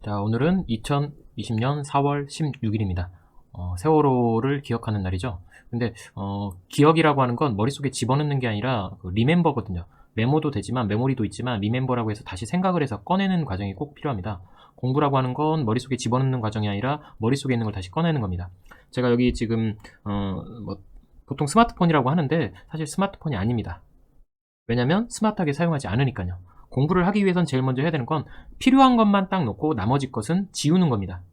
자, 오늘은 2020년 4월 16일입니다. 세월호를 기억하는 날이죠. 근데 기억이라고 하는 건 머릿속에 집어넣는 게 아니라 리멤버거든요. 메모도 되지만 메모리도 있지만 리멤버라고 해서 다시 생각을 해서 꺼내는 과정이 꼭 필요합니다. 공부라고 하는 건 머릿속에 집어넣는 과정이 아니라 머릿속에 있는 걸 다시 꺼내는 겁니다. 제가 여기 지금 보통 스마트폰이라고 하는데 사실 스마트폰이 아닙니다. 왜냐면 스마트하게 사용하지 않으니까요. 공부를 하기 위해선 제일 먼저 해야 되는 건 필요한 것만 딱 놓고 나머지 것은 지우는 겁니다.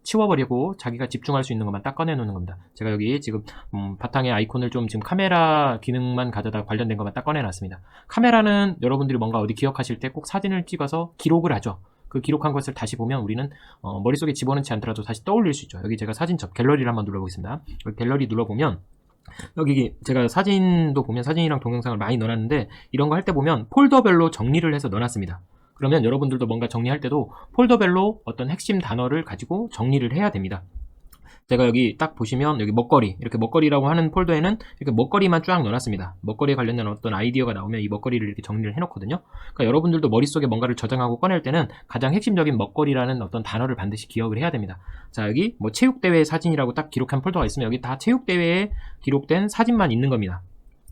치워버리고 자기가 집중할 수 있는 것만 딱 꺼내놓는 겁니다. 제가 여기 지금 바탕에 아이콘을 좀 지금 카메라 기능만 가져다 관련된 것만 딱 꺼내놨습니다. 카메라는 여러분들이 뭔가 어디 기억하실 때 꼭 사진을 찍어서 기록을 하죠. 그 기록한 것을 다시 보면 우리는 머릿속에 집어넣지 않더라도 다시 떠올릴 수 있죠. 여기 제가 사진 갤러리를 한번 눌러보겠습니다. 여기 갤러리 눌러보면 여기 제가 사진도 보면 사진이랑 동영상을 많이 넣어놨는데 이런 거 할 때 보면 폴더별로 정리를 해서 넣어놨습니다. 그러면 여러분들도 뭔가 정리할 때도 폴더별로 어떤 핵심 단어를 가지고 정리를 해야 됩니다. 제가 여기 딱 보시면 여기 먹거리, 이렇게 먹거리라고 하는 폴더에는 이렇게 먹거리만 쫙 넣어놨습니다. 먹거리에 관련된 어떤 아이디어가 나오면 이 먹거리를 이렇게 정리를 해놓거든요. 그러니까 여러분들도 머릿속에 뭔가를 저장하고 꺼낼 때는 가장 핵심적인 먹거리라는 어떤 단어를 반드시 기억을 해야 됩니다. 자, 여기 뭐 체육대회 사진이라고 딱 기록한 폴더가 있으면 여기 다 체육대회에 기록된 사진만 있는 겁니다.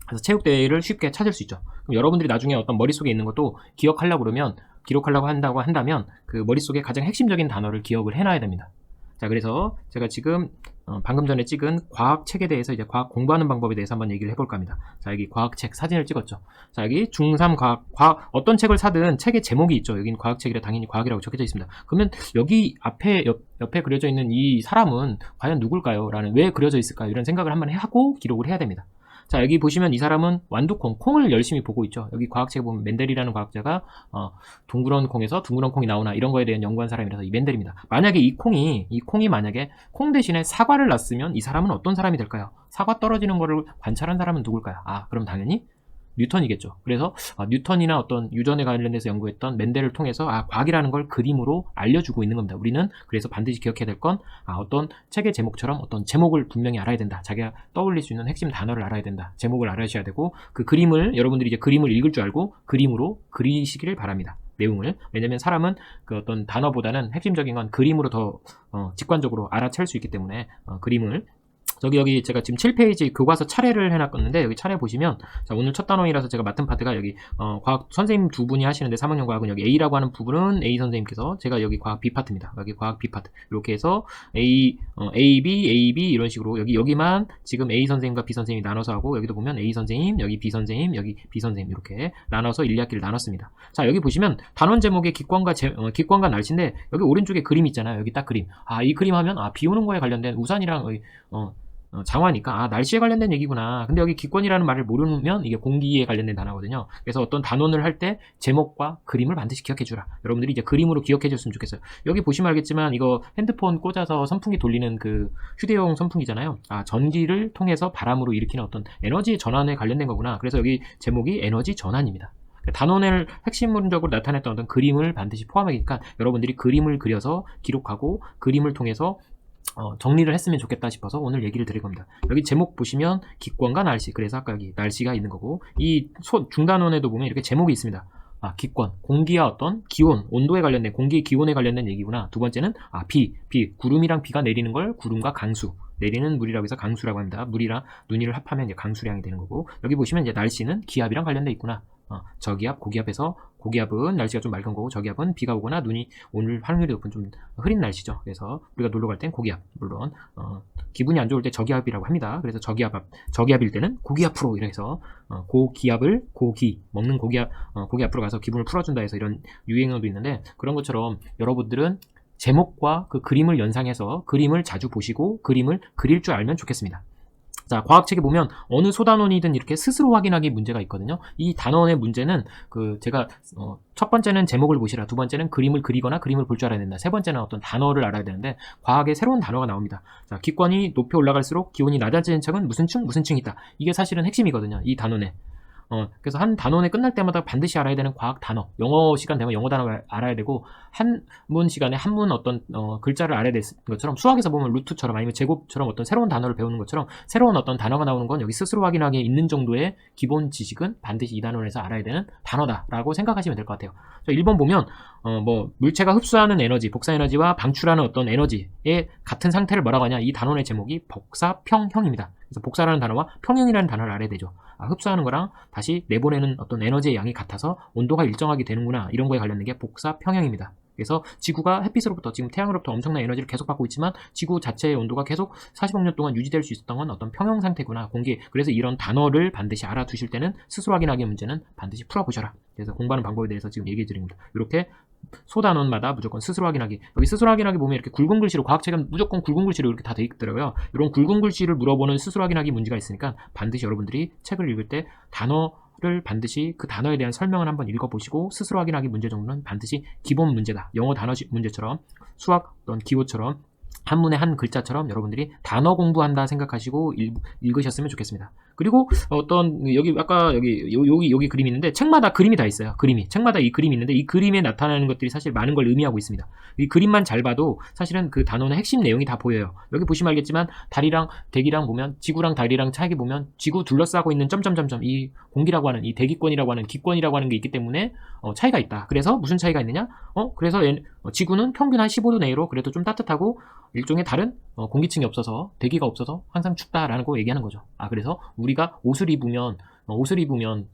그래서 체육대회를 쉽게 찾을 수 있죠. 그럼 여러분들이 나중에 어떤 머릿속에 있는 것도 기억하려고 그러면, 기록하려고 한다면 그 머릿속에 가장 핵심적인 단어를 기억을 해놔야 됩니다. 자, 그래서 제가 지금 방금 전에 찍은 과학책에 대해서 이제 과학 공부하는 방법에 대해서 한번 얘기를 해볼까 합니다. 자, 여기 과학책 사진을 찍었죠. 자, 여기 중3 과학 어떤 책을 사든 책의 제목이 있죠. 여기는 과학책이라 당연히 과학이라고 적혀져 있습니다. 그러면 여기 옆에 그려져 있는 이 사람은 과연 누굴까요? 라는, 왜 그려져 있을까요? 이런 생각을 한번 하고 기록을 해야 됩니다. 자, 여기 보시면 이 사람은 콩을 열심히 보고 있죠. 여기 과학책에 보면 맨델이라는 과학자가 둥그런 콩에서 둥그런 콩이 나오나 이런 거에 대한 연구한 사람이라서 이 맨델입니다. 만약에 이 콩이 만약에 콩 대신에 사과를 낳았으면 이 사람은 어떤 사람이 될까요? 사과 떨어지는 거를 관찰한 사람은 누굴까요? 그럼 당연히 뉴턴이겠죠. 그래서 뉴턴이나 어떤 유전에 관련돼서 연구했던 맨델을 통해서 과학이라는 걸 그림으로 알려주고 있는 겁니다. 우리는 그래서 반드시 기억해야 될 건 어떤 책의 제목처럼 어떤 제목을 분명히 알아야 된다. 자기가 떠올릴 수 있는 핵심 단어를 알아야 된다. 제목을 알아셔야 되고, 그 그림을 여러분들이 이제 그림을 읽을 줄 알고 그림으로 그리시기를 바랍니다. 내용을. 왜냐면 사람은 그 어떤 단어보다는 핵심적인 건 그림으로 더 직관적으로 알아챌 수 있기 때문에 그림을. 여기 제가 지금 7페이지 교과서 차례를 해놨었는데, 여기 차례 보시면, 자, 오늘 첫 단원이라서 제가 맡은 파트가 여기 과학 선생님 두 분이 하시는데 3학년 과학은 여기 A라고 하는 부분은 A 선생님께서, 제가 여기 과학 B 파트입니다. 여기 과학 B 파트 이렇게 해서 A, B 이런 식으로 여기만 지금 A 선생님과 B 선생님이 나눠서 하고, 여기도 보면 A 선생님, 여기 B 선생님, 여기 B 선생님 이렇게 나눠서 1, 2학기를 나눴습니다. 자, 여기 보시면 단원 제목이 기권과 날씨인데, 여기 오른쪽에 그림 있잖아요. 여기 딱 그림. 이 그림 하면 비 오는 거에 관련된 우산이랑 장화니까 날씨에 관련된 얘기구나. 근데 여기 기권이라는 말을 모르면 이게 공기에 관련된 단어거든요. 그래서 어떤 단원을 할 때 제목과 그림을 반드시 기억해주라. 여러분들이 이제 그림으로 기억해줬으면 좋겠어요. 여기 보시면 알겠지만 이거 핸드폰 꽂아서 선풍기 돌리는 그 휴대용 선풍기잖아요. 전기를 통해서 바람으로 일으키는 어떤 에너지 전환에 관련된 거구나. 그래서 여기 제목이 에너지 전환입니다. 단원을 핵심적으로 나타냈던 어떤 그림을 반드시 포함하니까 여러분들이 그림을 그려서 기록하고 그림을 통해서 정리를 했으면 좋겠다 싶어서 오늘 얘기를 드릴 겁니다. 여기 제목 보시면 기권과 날씨, 그래서 아까 여기 날씨가 있는 거고, 이 중단원에도 보면 이렇게 제목이 있습니다. 기권, 공기와 어떤 기온, 온도에 관련된, 공기 기온에 관련된 얘기구나. 두 번째는 비, 구름이랑 비가 내리는 걸 구름과 강수, 내리는 물이라고 해서 강수라고 합니다. 물이랑 눈이를 합하면 이제 강수량이 되는 거고, 여기 보시면 이제 날씨는 기압이랑 관련돼 있구나. 저기압, 고기압에서 고기압은 날씨가 좀 맑은 거고, 저기압은 비가 오거나 눈이 오늘 확률이 높은 좀 흐린 날씨죠. 그래서 우리가 놀러 갈 땐 고기압, 물론 기분이 안 좋을 때 저기압이라고 합니다. 그래서 저기압일 때는 고기압으로 이래서 고기압을 먹는 고기압으로 가서 기분을 풀어준다 해서 이런 유행어도 있는데, 그런 것처럼 여러분들은 제목과 그 그림을 연상해서 그림을 자주 보시고 그림을 그릴 줄 알면 좋겠습니다. 자, 과학책에 보면 어느 소단원이든 이렇게 스스로 확인하기 문제가 있거든요. 이 단원의 문제는 제가 첫 번째는 제목을 보시라, 두 번째는 그림을 그리거나 그림을 볼 줄 알아야 된다, 세 번째는 어떤 단어를 알아야 되는데, 과학에 새로운 단어가 나옵니다. 자, 기권이 높이 올라갈수록 기온이 낮아지는 층은 무슨 층이 있다. 이게 사실은 핵심이거든요. 이 단원에 그래서 한 단원에 끝날 때마다 반드시 알아야 되는 과학 단어, 영어 시간 되면 영어 단어를 알아야 되고, 한 문 시간에 한 문 어떤 글자를 알아야 되는 것처럼, 수학에서 보면 루트처럼 아니면 제곱처럼 어떤 새로운 단어를 배우는 것처럼 새로운 어떤 단어가 나오는 건 여기 스스로 확인하기에 있는 정도의 기본 지식은 반드시 이 단원에서 알아야 되는 단어다라고 생각하시면 될 것 같아요. 1번 보면 물체가 흡수하는 에너지, 복사 에너지와 방출하는 어떤 에너지의 같은 상태를 뭐라고 하냐, 이 단원의 제목이 복사평형입니다. 그래서 복사라는 단어와 평형이라는 단어를 알아야 되죠. 흡수하는 거랑 다시 내보내는 어떤 에너지의 양이 같아서 온도가 일정하게 되는구나, 이런 거에 관련된 게 복사평형입니다. 그래서 지구가 햇빛으로부터, 지금 태양으로부터 엄청난 에너지를 계속 받고 있지만 지구 자체의 온도가 계속 40억 년 동안 유지될 수 있었던 건 어떤 평형 상태구나, 공기. 그래서 이런 단어를 반드시 알아두실 때는 스스로 확인하기 문제는 반드시 풀어보셔라. 그래서 공부하는 방법에 대해서 지금 얘기해 드립니다. 이렇게 소단원마다 무조건 스스로 확인하기, 여기 스스로 확인하기 보면 이렇게 굵은 글씨로, 과학책은 무조건 굵은 글씨로 이렇게 다 돼 있더라고요. 이런 굵은 글씨를 물어보는 스스로 확인하기 문제가 있으니까 반드시 여러분들이 책을 읽을 때 단어를 반드시 그 단어에 대한 설명을 한번 읽어보시고, 스스로 확인하기 문제 정도는 반드시 기본 문제다. 영어 단어 문제처럼, 수학 어떤 기호처럼, 한문에 한 글자처럼 여러분들이 단어 공부한다 생각하시고 읽으셨으면 좋겠습니다. 그리고 여기 아까 여기 그림이 있는데, 책마다 그림이 다 있어요. 책마다 이 그림이 있는데, 이 그림에 나타나는 것들이 사실 많은 걸 의미하고 있습니다. 이 그림만 잘 봐도 사실은 그 단어의 핵심 내용이 다 보여요. 여기 보시면 알겠지만 달이랑 대기랑 보면, 지구랑 달이랑 차이기 보면 지구 둘러싸고 있는 점점점점, 이 공기라고 하는, 이 대기권이라고 하는, 기권이라고 하는 게 있기 때문에 차이가 있다. 그래서 무슨 차이가 있느냐? 그래서 지구는 평균 한 15도 내외로 그래도 좀 따뜻하고, 일종의 다른 공기층이 없어서, 대기가 없어서 항상 춥다라는 거 얘기하는 거죠. 그래서 우리가 옷을 입으면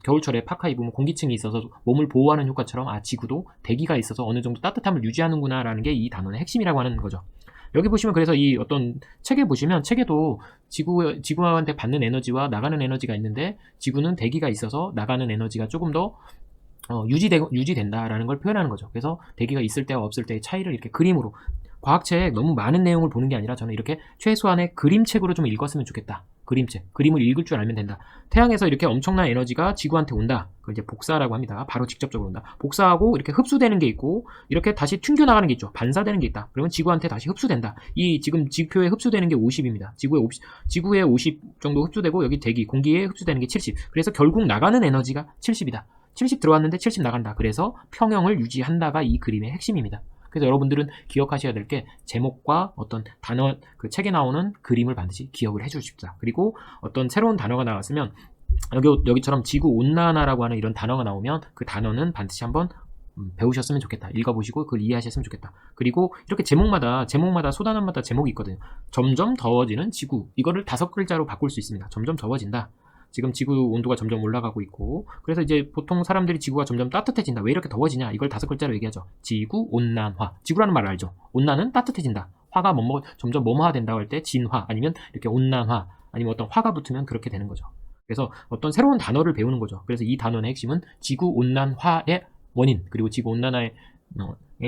겨울철에 파카 입으면 공기층이 있어서 몸을 보호하는 효과처럼, 지구도 대기가 있어서 어느 정도 따뜻함을 유지하는구나 라는 게 이 단원의 핵심이라고 하는 거죠. 여기 보시면, 그래서 이 어떤 책에 보시면, 책에도 지구한테 받는 에너지와 나가는 에너지가 있는데, 지구는 대기가 있어서 나가는 에너지가 조금 더 유지된다라는 걸 표현하는 거죠. 그래서 대기가 있을 때와 없을 때의 차이를 이렇게 그림으로, 과학책 너무 많은 내용을 보는 게 아니라 저는 이렇게 최소한의 그림책으로 좀 읽었으면 좋겠다. 그림을 읽을 줄 알면 된다. 태양에서 이렇게 엄청난 에너지가 지구한테 온다. 그걸 이제 복사라고 합니다. 바로 직접적으로 온다. 복사하고 이렇게 흡수되는 게 있고, 이렇게 다시 튕겨나가는 게 있죠. 반사되는 게 있다. 그러면 지구한테 다시 흡수된다. 이 지금 지표에 흡수되는 게 50입니다. 지구에 50 정도 흡수되고, 여기 대기, 공기에 흡수되는 게 70. 그래서 결국 나가는 에너지가 70이다. 70 들어왔는데 70 나간다. 그래서 평형을 유지한다가 이 그림의 핵심입니다. 그래서 여러분들은 기억하셔야 될 게, 제목과 어떤 단어, 그 책에 나오는 그림을 반드시 기억을 해주십시오. 그리고 어떤 새로운 단어가 나왔으면, 여기처럼 지구온난화라고 하는 이런 단어가 나오면 그 단어는 반드시 한번 배우셨으면 좋겠다. 읽어보시고 그걸 이해하셨으면 좋겠다. 그리고 이렇게 제목마다 소단원마다 제목이 있거든요. 점점 더워지는 지구, 이거를 5글자로 바꿀 수 있습니다. 점점 더워진다. 지금 지구 온도가 점점 올라가고 있고, 그래서 이제 보통 사람들이 지구가 점점 따뜻해진다, 왜 이렇게 더워지냐, 이걸 5글자로 얘기하죠. 지구 온난화. 지구라는 말 알죠? 온난은 따뜻해진다. 화가 점점 뭐뭐화 된다고 할 때 진화, 아니면 이렇게 온난화, 아니면 어떤 화가 붙으면 그렇게 되는 거죠. 그래서 어떤 새로운 단어를 배우는 거죠. 그래서 이 단어의 핵심은 지구 온난화의 원인, 그리고 지구 온난화에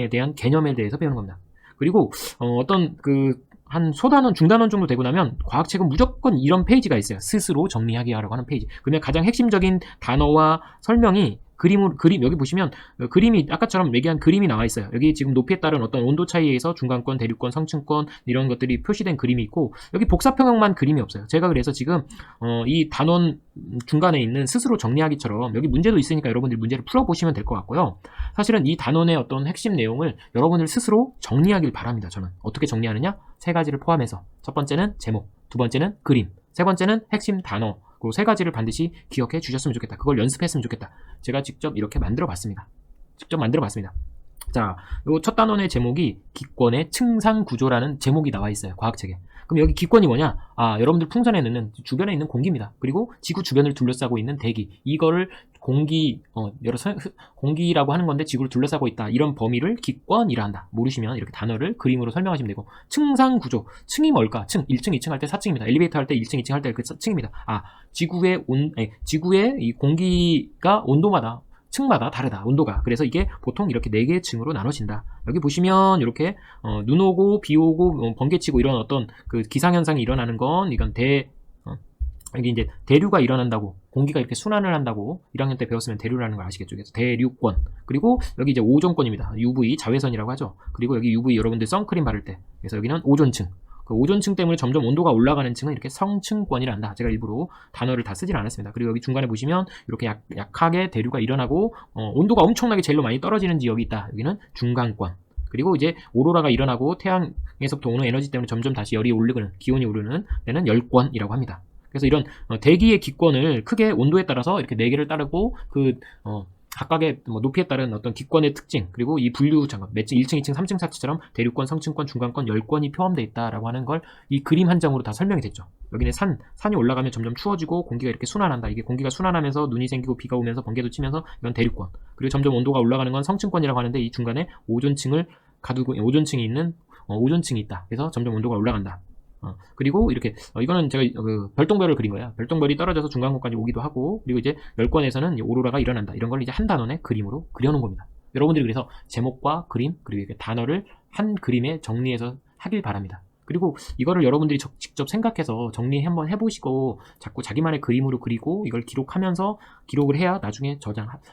대한 개념에 대해서 배우는 겁니다. 그리고 한 소단원, 중단원 정도 되고 나면 과학책은 무조건 이런 페이지가 있어요. 스스로 정리하기 하라고 하는 페이지. 그러면 가장 핵심적인 단어와 설명이 여기 보시면 그림이, 아까처럼 얘기한 그림이 나와 있어요. 여기 지금 높이에 따른 어떤 온도 차이에 의해서 중간권, 대륙권, 성층권, 이런 것들이 표시된 그림이 있고, 여기 복사평형만 그림이 없어요. 제가 그래서 지금 이 단원 중간에 있는 스스로 정리하기처럼 여기 문제도 있으니까 여러분들이 문제를 풀어보시면 될 것 같고요. 사실은 이 단원의 어떤 핵심 내용을 여러분들 스스로 정리하길 바랍니다. 저는 어떻게 정리하느냐? 3가지를 포함해서, 첫 번째는 제목, 두 번째는 그림, 세 번째는 핵심 단어, 그 3가지를 반드시 기억해 주셨으면 좋겠다. 그걸 연습했으면 좋겠다. 제가 직접 이렇게 만들어 봤습니다. 자, 요 첫 단원의 제목이 기권의 층상 구조라는 제목이 나와 있어요. 과학책에. 그럼 여기 기권이 뭐냐? 여러분들 풍선에 넣는 주변에 있는 공기입니다. 그리고 지구 주변을 둘러싸고 있는 대기. 이거를 공기라고 하는 건데 지구를 둘러싸고 있다. 이런 범위를 기권이라 한다. 모르시면 이렇게 단어를 그림으로 설명하시면 되고, 층상 구조. 층이 뭘까? 1층, 2층 할 때 4층입니다. 엘리베이터 할 때 1층, 2층 할 때 그 층입니다. 지구의 이 공기가 온도마다, 층마다 다르다, 온도가. 그래서 이게 보통 이렇게 4개의 층으로 나눠진다. 여기 보시면 이렇게 눈 오고 비 오고 번개치고 이런 어떤 그 기상현상이 일어나는 건, 이건 여기 이제 대류가 일어난다고, 공기가 이렇게 순환을 한다고 1학년 때 배웠으면 대류라는 걸 아시겠죠? 그래서 대류권. 그리고 여기 이제 오존권입니다. UV 자외선이라고 하죠. 그리고 여기 UV 여러분들 선크림 바를 때, 그래서 여기는 오존층. 그 오존층 때문에 점점 온도가 올라가는 층은 이렇게 성층권이란다. 제가 일부러 단어를 다 쓰질 않았습니다. 그리고 여기 중간에 보시면 이렇게 약하게 대류가 일어나고 온도가 엄청나게 제일로 많이 떨어지는 지역이 있다. 여기는 중간권. 그리고 이제 오로라가 일어나고 태양에서부터 오는 에너지 때문에 점점 다시 열이 오르는, 기온이 오르는 데는 열권이라고 합니다. 그래서 이런 대기의 기권을 크게 온도에 따라서 이렇게 4개를 따르고 각각의 높이에 따른 어떤 기권의 특징, 그리고 이 분류 장갑, 매칭 1층, 2층, 3층, 4층처럼 대류권, 성층권, 중간권, 열권이 포함되어 있다라고 하는 걸 이 그림 한 장으로 다 설명이 됐죠. 여기는 산이 올라가면 점점 추워지고 공기가 이렇게 순환한다. 이게 공기가 순환하면서 눈이 생기고 비가 오면서 번개도 치면서 이건 대류권. 그리고 점점 온도가 올라가는 건 성층권이라고 하는데 이 중간에 오존층을 가두고 오존층이 있는 오존층이 있다. 그래서 점점 온도가 올라간다. 그리고 이렇게 이거는 제가 별똥별을 그린 거야. 별똥별이 떨어져서 중간권까지 오기도 하고, 그리고 이제 열권에서는 오로라가 일어난다. 이런 걸 이제 한 단원의 그림으로 그려놓은 겁니다. 여러분들이 그래서 제목과 그림, 그리고 이렇게 단어를 한 그림에 정리해서 하길 바랍니다. 그리고 이거를 여러분들이 직접 생각해서 정리 한번 해보시고 자꾸 자기만의 그림으로 그리고 이걸 기록하면서 기록을 해야 나중에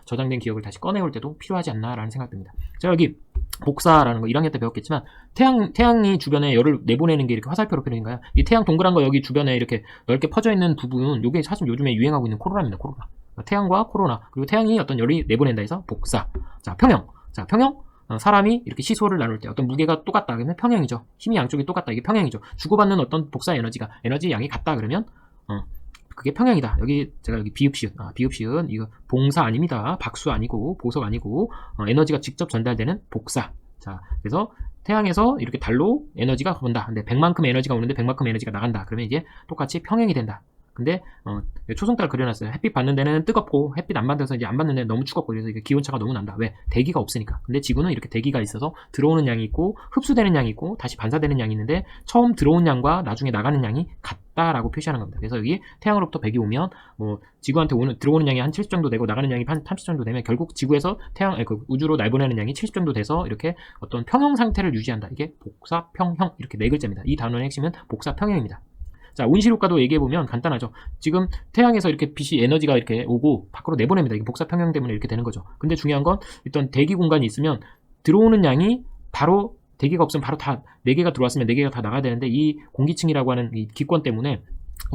저장된 기억을 다시 꺼내올 때도 필요하지 않나라는 생각 듭니다. 제가 여기 복사라는 거 1학년 때 배웠겠지만 태양이 주변에 열을 내보내는 게 이렇게 화살표로 표현인가요? 이 태양 동그란 거 여기 주변에 이렇게 넓게 퍼져 있는 부분, 이게 사실 요즘에 유행하고 있는 코로나입니다. 코로나. 태양과 코로나, 그리고 태양이 어떤 열이 내보낸다 해서 복사. 자, 평형. 사람이 이렇게 시소를 나눌 때 어떤 무게가 똑같다 그러면 평형이죠. 힘이 양쪽이 똑같다, 이게 평형이죠. 주고받는 어떤 복사 에너지 양이 같다 그러면 그게 평형이다. 제가 여기 비읍시읒 이거 봉사 아닙니다. 박수 아니고 보석 아니고 에너지가 직접 전달되는 복사. 자, 그래서 태양에서 이렇게 달로 에너지가 온다. 근데 100만큼 에너지가 오는데 100만큼 에너지가 나간다. 그러면 이게 똑같이 평형이 된다. 근데 초승달 그려놨어요. 햇빛 받는 데는 뜨겁고 햇빛 안 받아서 이제 안 받는 데는 너무 추겁고, 그래서 이게 기온차가 너무 난다. 왜? 대기가 없으니까. 근데 지구는 이렇게 대기가 있어서 들어오는 양이 있고 흡수되는 양이 있고 다시 반사되는 양이 있는데 처음 들어온 양과 나중에 나가는 양이 같다라고 표시하는 겁니다. 그래서 여기 태양으로부터 백이 오면 지구한테 들어오는 양이 한 70 정도 되고 나가는 양이 한 30 정도 되면 결국 지구에서 우주로 내보내는 양이 70 정도 돼서 이렇게 어떤 평형 상태를 유지한다. 이게 복사평형, 이렇게 4글자입니다. 이 단어의 핵심은 복사평형입니다. 자, 온실효과도 얘기해보면 간단하죠. 지금 태양에서 이렇게 빛이 에너지가 이렇게 오고 밖으로 내보냅니다. 이게 복사평형 때문에 이렇게 되는 거죠. 근데 중요한 건 일단 대기 공간이 있으면 들어오는 양이 바로 대기가 없으면 바로 다 4개가 들어왔으면 4개가 다 나가야 되는데 이 공기층이라고 하는 이 기권 때문에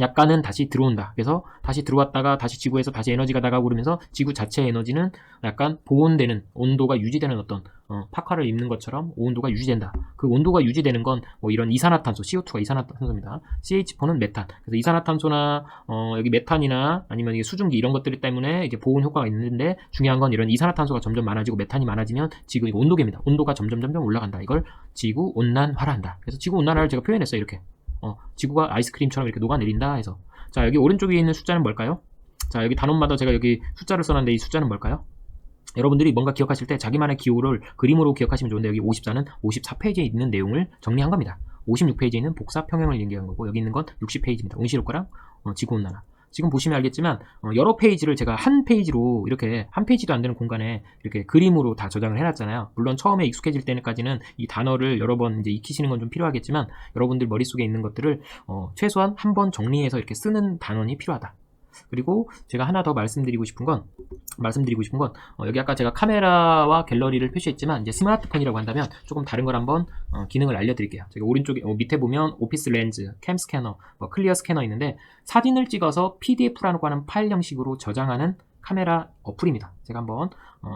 약간은 다시 들어온다. 그래서 다시 들어왔다가 다시 지구에서 다시 에너지가 나가고 그러면서 지구 자체의 에너지는 약간 보온되는, 온도가 유지되는 어떤 파카를 입는 것처럼 온도가 유지된다. 그 온도가 유지되는 건 이런 이산화탄소, CO2가 이산화탄소입니다. CH4는 메탄. 그래서 이산화탄소나 여기 메탄이나 아니면 이게 수증기 이런 것들 때문에 이제 보온 효과가 있는데, 중요한 건 이런 이산화탄소가 점점 많아지고 메탄이 많아지면 지구 온도계입니다. 온도가 점점 올라간다. 이걸 지구 온난화라 한다. 그래서 지구 온난화를 제가 표현했어요. 이렇게. 지구가 아이스크림처럼 이렇게 녹아내린다 해서. 자, 여기 오른쪽에 있는 숫자는 뭘까요? 자, 여기 단원마다 제가 여기 숫자를 써놨는데 이 숫자는 뭘까요? 여러분들이 뭔가 기억하실 때 자기만의 기호를 그림으로 기억하시면 좋은데, 여기 54는 54페이지에 있는 내용을 정리한 겁니다. 56페이지에는 복사평형을 얘기한 거고, 여기 있는 건 60페이지입니다. 온실효과랑 지구온난화. 지금 보시면 알겠지만 여러 페이지를 제가 한 페이지로 이렇게 한 페이지도 안 되는 공간에 이렇게 그림으로 다 저장을 해놨잖아요. 물론 처음에 익숙해질 때까지는 이 단어를 여러 번 이제 익히시는 건 좀 필요하겠지만 여러분들 머릿속에 있는 것들을 최소한 한 번 정리해서 이렇게 쓰는 단원이 필요하다. 그리고 제가 하나 더 말씀드리고 싶은 건 여기 아까 제가 카메라와 갤러리를 표시했지만 이제 스마트폰이라고 한다면 조금 다른 걸 한번 기능을 알려드릴게요. 제가 오른쪽에 밑에 보면 오피스 렌즈, 캠 스캐너, 클리어 스캐너 있는데 사진을 찍어서 PDF라고 하는 파일 형식으로 저장하는 카메라 어플입니다. 제가 한번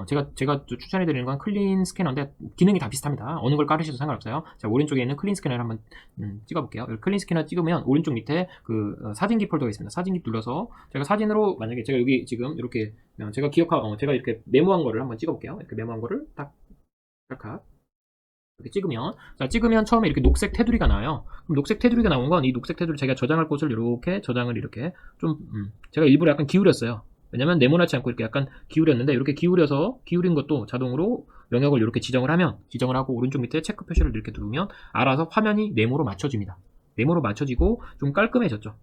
제가 추천해드리는 건 클린 스캐너인데 기능이 다 비슷합니다. 어느 걸 깔으셔도 상관없어요. 자, 오른쪽에 있는 클린 스캐너를 한번 찍어볼게요. 클린 스캐너 찍으면 오른쪽 밑에 그 사진기 폴더가 있습니다. 사진기 눌러서 제가 사진으로, 만약에 제가 여기 지금 이렇게 제가 제가 이렇게 메모한 거를 한번 찍어볼게요. 이렇게 메모한 거를 딱 이렇게 찍으면 처음에 이렇게 녹색 테두리가 나와요. 그럼 녹색 테두리가 나온 건 이 녹색 테두리 제가 저장할 곳을 이렇게 저장을 이렇게 좀 제가 일부러 약간 기울였어요. 왜냐면 네모나지 않고 이렇게 약간 기울였는데, 이렇게 기울인 것도 자동으로 영역을 이렇게 지정을 하고 오른쪽 밑에 체크 표시를 이렇게 누르면 알아서 화면이 네모로 맞춰집니다. 네모로 맞춰지고 좀 깔끔해졌죠.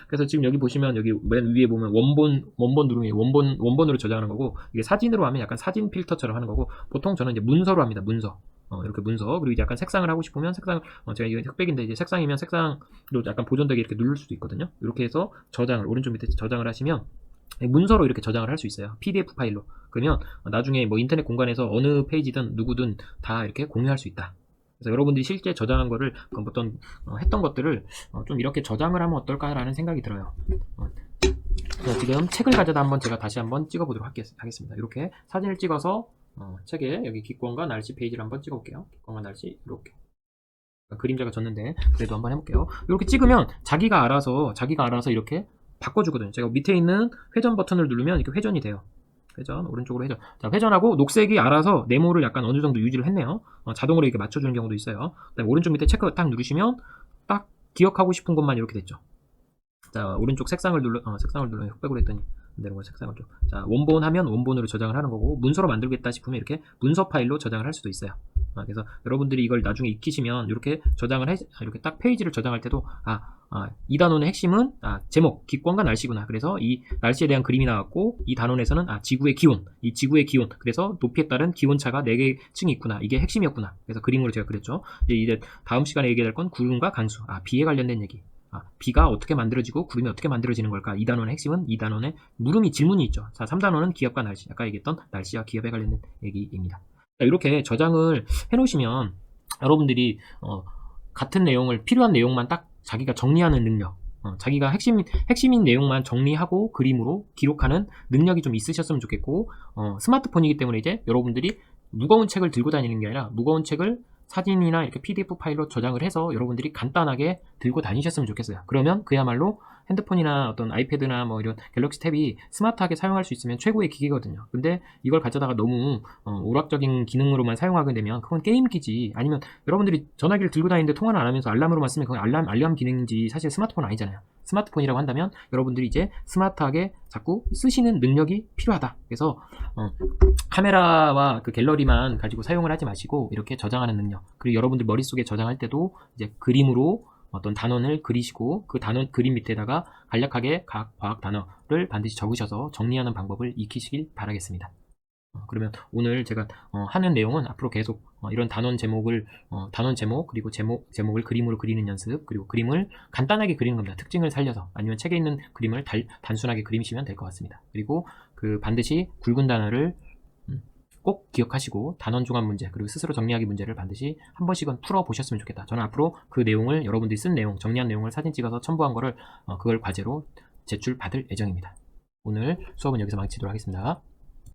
그래서 지금 여기 보시면 여기 맨 위에 보면 원본 누르면 원본으로 저장하는 거고, 이게 사진으로 하면 약간 사진 필터처럼 하는 거고, 보통 저는 이제 문서로 합니다. 문서. 이렇게 문서. 그리고 이제 약간 색상을 하고 싶으면 색상, 제가 이거 흑백인데 이제 색상이면 색상도 약간 보존되게 이렇게 누를 수도 있거든요. 이렇게 해서 오른쪽 밑에 저장을 하시면 문서로 이렇게 저장을 할 수 있어요. PDF 파일로. 그러면 나중에 인터넷 공간에서 어느 페이지든 누구든 다 이렇게 공유할 수 있다. 그래서 여러분들이 실제 저장한 거를 했던 것들을 좀 이렇게 저장을 하면 어떨까라는 생각이 들어요. 그래서 지금 책을 가져다 한번 제가 다시 한번 찍어보도록 하겠습니다. 이렇게 사진을 찍어서 책에 여기 기권과 날씨 페이지를 한번 찍어볼게요. 기권과 날씨 이렇게 그림자가 졌는데 그래도 한번 해볼게요. 이렇게 찍으면 자기가 알아서 이렇게 바꿔주거든요. 제가 밑에 있는 회전 버튼을 누르면 이렇게 회전이 돼요. 회전, 오른쪽으로 회전. 자, 회전하고 녹색이 알아서 네모를 약간 어느 정도 유지를 했네요. 자동으로 이렇게 맞춰주는 경우도 있어요. 그다음에 오른쪽 밑에 체크 딱 누르시면 딱 기억하고 싶은 것만 이렇게 됐죠. 자, 오른쪽 색상을 눌러 흑백으로 했더니 안 되는 거 색상을 좀. 자, 원본 하면 원본으로 저장을 하는 거고, 문서로 만들겠다 싶으면 이렇게 문서 파일로 저장을 할 수도 있어요. 그래서 여러분들이 이걸 나중에 익히시면 이렇게 이렇게 딱 페이지를 저장할 때도 이 단원의 핵심은 제목, 기권과 날씨구나. 그래서 이 날씨에 대한 그림이 나왔고, 이 단원에서는 지구의 기온, 이 지구의 기온. 그래서 높이에 따른 기온차가 4개의 층이 있구나. 이게 핵심이었구나. 그래서 그림으로 제가 그렸죠. 이제 다음 시간에 얘기할 건 구름과 강수, 비에 관련된 얘기. 비가 어떻게 만들어지고 구름이 어떻게 만들어지는 걸까? 이 단원의 핵심은 이 단원의 질문이 있죠. 자, 3단원은 기업과 날씨. 아까 얘기했던 날씨와 기업에 관련된 얘기입니다. 자, 이렇게 저장을 해놓으시면 여러분들이 같은 내용을 필요한 내용만 딱 자기가 정리하는 능력, 자기가 핵심인 내용만 정리하고 그림으로 기록하는 능력이 좀 있으셨으면 좋겠고, 스마트폰이기 때문에 이제 여러분들이 무거운 책을 들고 다니는 게 아니라 무거운 책을 사진이나 이렇게 PDF 파일로 저장을 해서 여러분들이 간단하게 들고 다니셨으면 좋겠어요. 그러면 그야말로 핸드폰이나 어떤 아이패드나 뭐 이런 갤럭시 탭이 스마트하게 사용할 수 있으면 최고의 기기거든요. 근데 이걸 가져다가 너무 오락적인 기능으로만 사용하게 되면 그건 게임기지. 아니면 여러분들이 전화기를 들고 다니는데 통화를 안 하면서 알람으로만 쓰면 그건 알람 기능인지 사실 스마트폰 아니잖아요. 스마트폰이라고 한다면 여러분들이 이제 스마트하게 자꾸 쓰시는 능력이 필요하다. 그래서 카메라와 그 갤러리만 가지고 사용을 하지 마시고 이렇게 저장하는 능력, 그리고 여러분들 머릿속에 저장할 때도 이제 그림으로 어떤 단원을 그리시고 그 단원 그림 밑에다가 간략하게 각 과학 단어를 반드시 적으셔서 정리하는 방법을 익히시길 바라겠습니다. 그러면 오늘 제가 하는 내용은 앞으로 계속 이런 단원 제목 그리고 제목을 그림으로 그리는 연습, 그리고 그림을 간단하게 그리는 겁니다. 특징을 살려서. 아니면 책에 있는 그림을 단순하게 그리시면 될 것 같습니다. 그리고 그 반드시 굵은 단어를 꼭 기억하시고 단원 종합 문제 그리고 스스로 정리하기 문제를 반드시 한 번씩은 풀어보셨으면 좋겠다. 저는 앞으로 그 내용을 여러분들이 쓴 내용, 정리한 내용을 사진 찍어서 첨부한 거를 그걸 과제로 제출받을 예정입니다. 오늘 수업은 여기서 마치도록 하겠습니다.